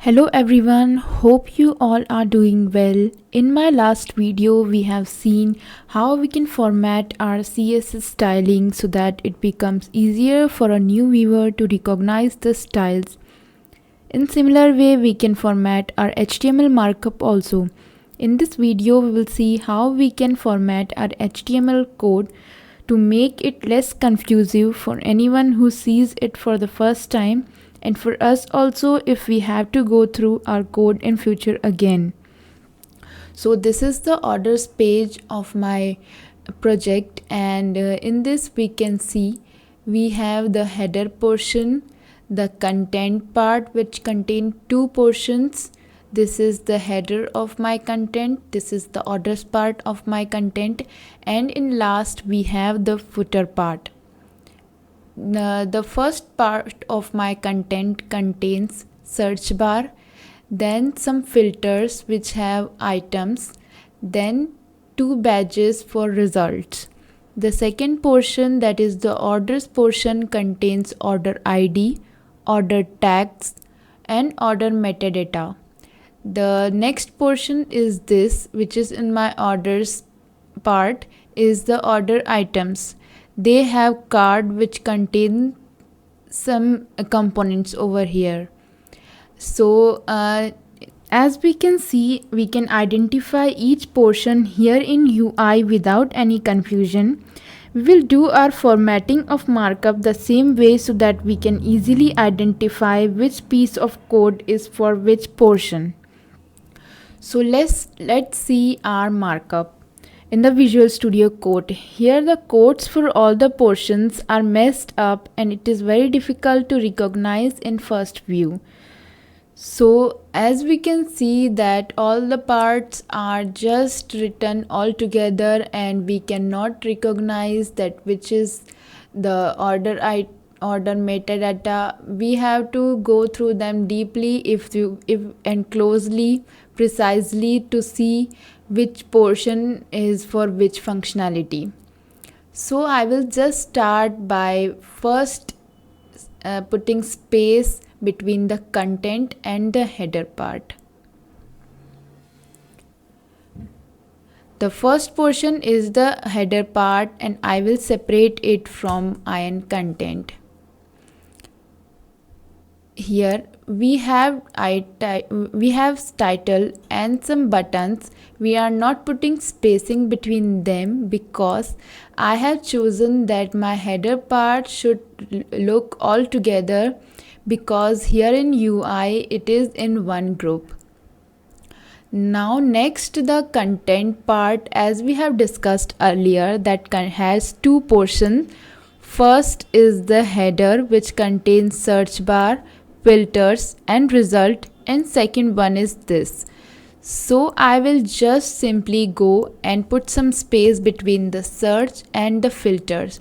Hello everyone, hope you all are doing well. In my last video, we have seen how we can format our CSS styling so that it becomes easier for a new viewer to recognize the styles. In similar way, we can format our HTML markup also. In this video, we will see how we can format our HTML code to make it less confusing for anyone who sees it for the first time, and for us also if we have to go through our code in future again. So this is the orders page of my project, and in this we can see we have the header portion, the content part which contain two portions. This is the header of my content, this is the orders part of my content, and in last we have the footer part. The first part of my content contains search bar, then some filters which have items, then two badges for results. The second portion, that is the orders portion, contains order ID, order tags, and order metadata. The next portion is this, which is in my orders part, is the order items. They have card which contain some components over here. So as we can see, we can identify each portion here in UI without any confusion. We will do our formatting of markup the same way so that we can easily identify which piece of code is for which portion. So let's see our markup. In the Visual Studio Code, here the codes for all the portions are messed up and it is very difficult to recognize in first view. So as we can see that all the parts are just written all together and we cannot recognize that which is the order metadata. We have to go through them deeply and closely, precisely, to see which portion is for which functionality. So I will just start by first putting space between the content and the header part. The first portion is the header part and I will separate it from iron content. Here we have title and some buttons. We are not putting spacing between them because I have chosen that my header part should look all together, because here in UI it is in one group. Now next, the content part, as we have discussed earlier, that has two portions. First is the header which contains search bar, filters and result, and second one is this. So I will just simply go and put some space between the search and the filters,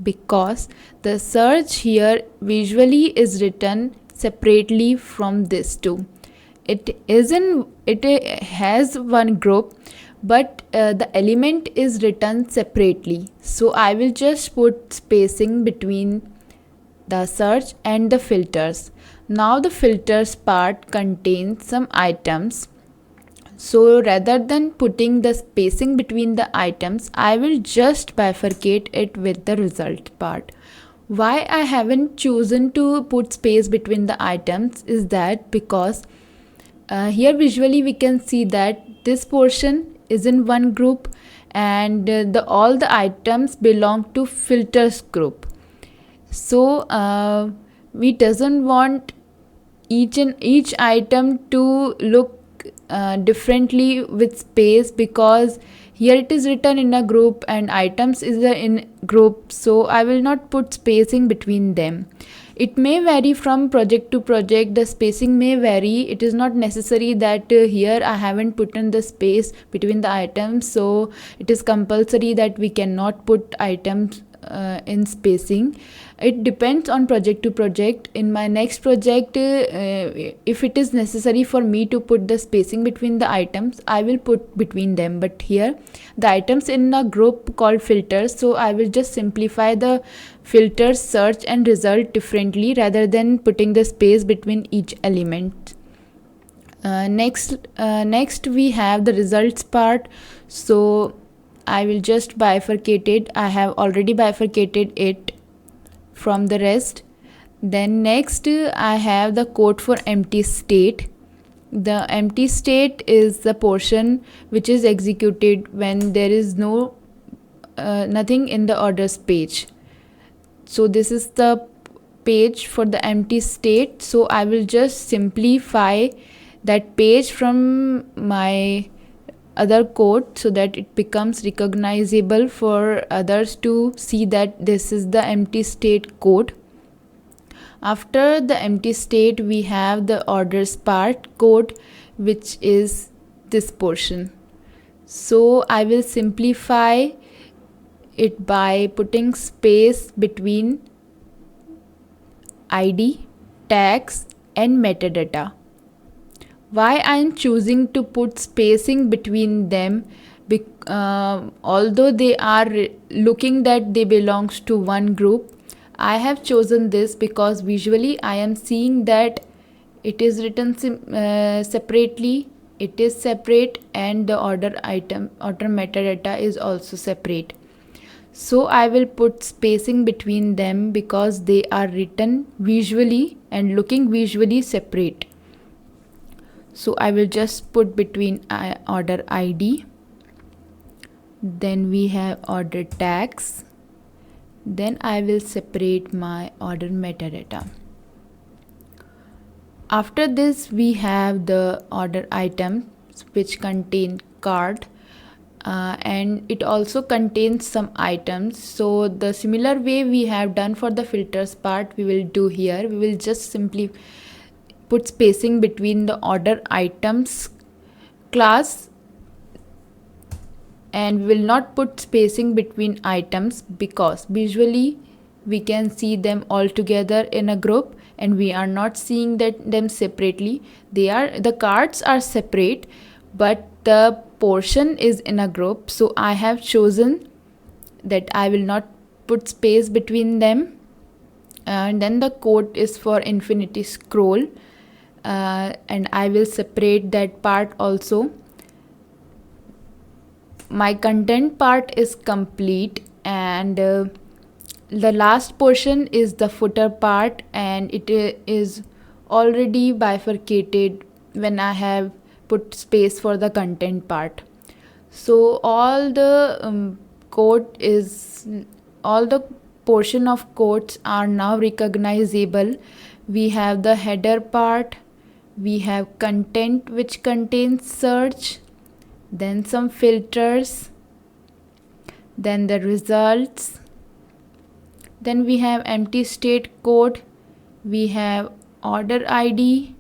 because the search here visually is written separately from this two. It has one group, but the element is written separately. So I will just put spacing between the search and the filters. Now the filters part contains some items. So rather than putting the spacing between the items, I will just bifurcate it with the result part. Why I haven't chosen to put space between the items is that because here visually we can see that this portion is in one group and all the items belong to filters group. So we doesn't want each item to look differently with space, because here it is written in a group and items is in group. So I will not put spacing between them. It may vary from project to project, the spacing may vary. It is not necessary that here I haven't put in the space between the items, so it is compulsory that we cannot put items in spacing. It depends on project to project. In my next project, if it is necessary for me to put the spacing between the items, I will put between them. But here the items in a group called filters, so I will just simplify the filters, search and result differently rather than putting the space between each element. Next we have the results part. So I will just bifurcate it. I have already bifurcated it from the rest. Then next I have the code for empty state. The empty state is the portion which is executed when there is nothing in the orders page. So this is the page for the empty state. So I will just simplify that page from my other code so that it becomes recognizable for others to see that this is the empty state code. After the empty state, we have the orders part code, which is this portion. So I will simplify it by putting space between ID, tags and metadata. Why I am choosing to put spacing between them, although they are looking that they belongs to one group, I have chosen this because visually I am seeing that it is written separately, it is separate, and the order metadata is also separate. So I will put spacing between them because they are written visually and looking visually separate. So I will just put between order ID, then we have order tags, then I will separate my order metadata. After this we have the order items which contain cart, and it also contains some items. So the similar way we have done for the filters part, we will do here. We will just simply put spacing between the order items class, and we will not put spacing between items because visually we can see them all together in a group and we are not seeing them separately. The cards are separate but the portion is in a group. So I have chosen that I will not put space between them. And then the code is for infinity scroll, and I will separate that part also. My content part is complete, and the last portion is the footer part, and it is already bifurcated when I have put space for the content part. So all the portion of codes are now recognizable. We have the header part, we have content which contains search, then some filters, then the results, then we have empty state code, we have order ID,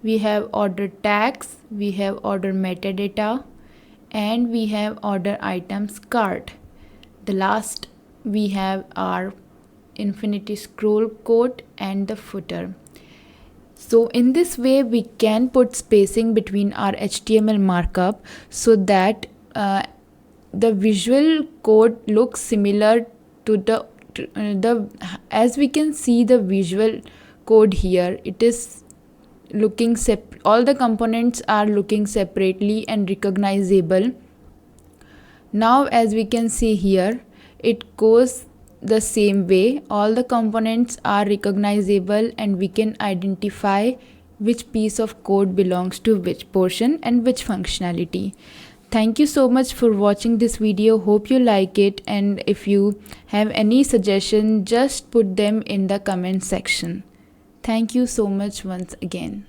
we have order tags, we have order metadata, and we have order items cart. The last we have our infinity scroll code and the footer. So in this way we can put spacing between our HTML markup so that the visual code looks similar to the as we can see the visual code here, it is looking all the components are looking separately and recognizable. Now as we can see here, it goes the same way. All the components are recognizable and we can identify which piece of code belongs to which portion and which functionality. Thank you so much for watching this video. Hope you like it, and if you have any suggestion, just put them in the comment section. Thank you so much once again.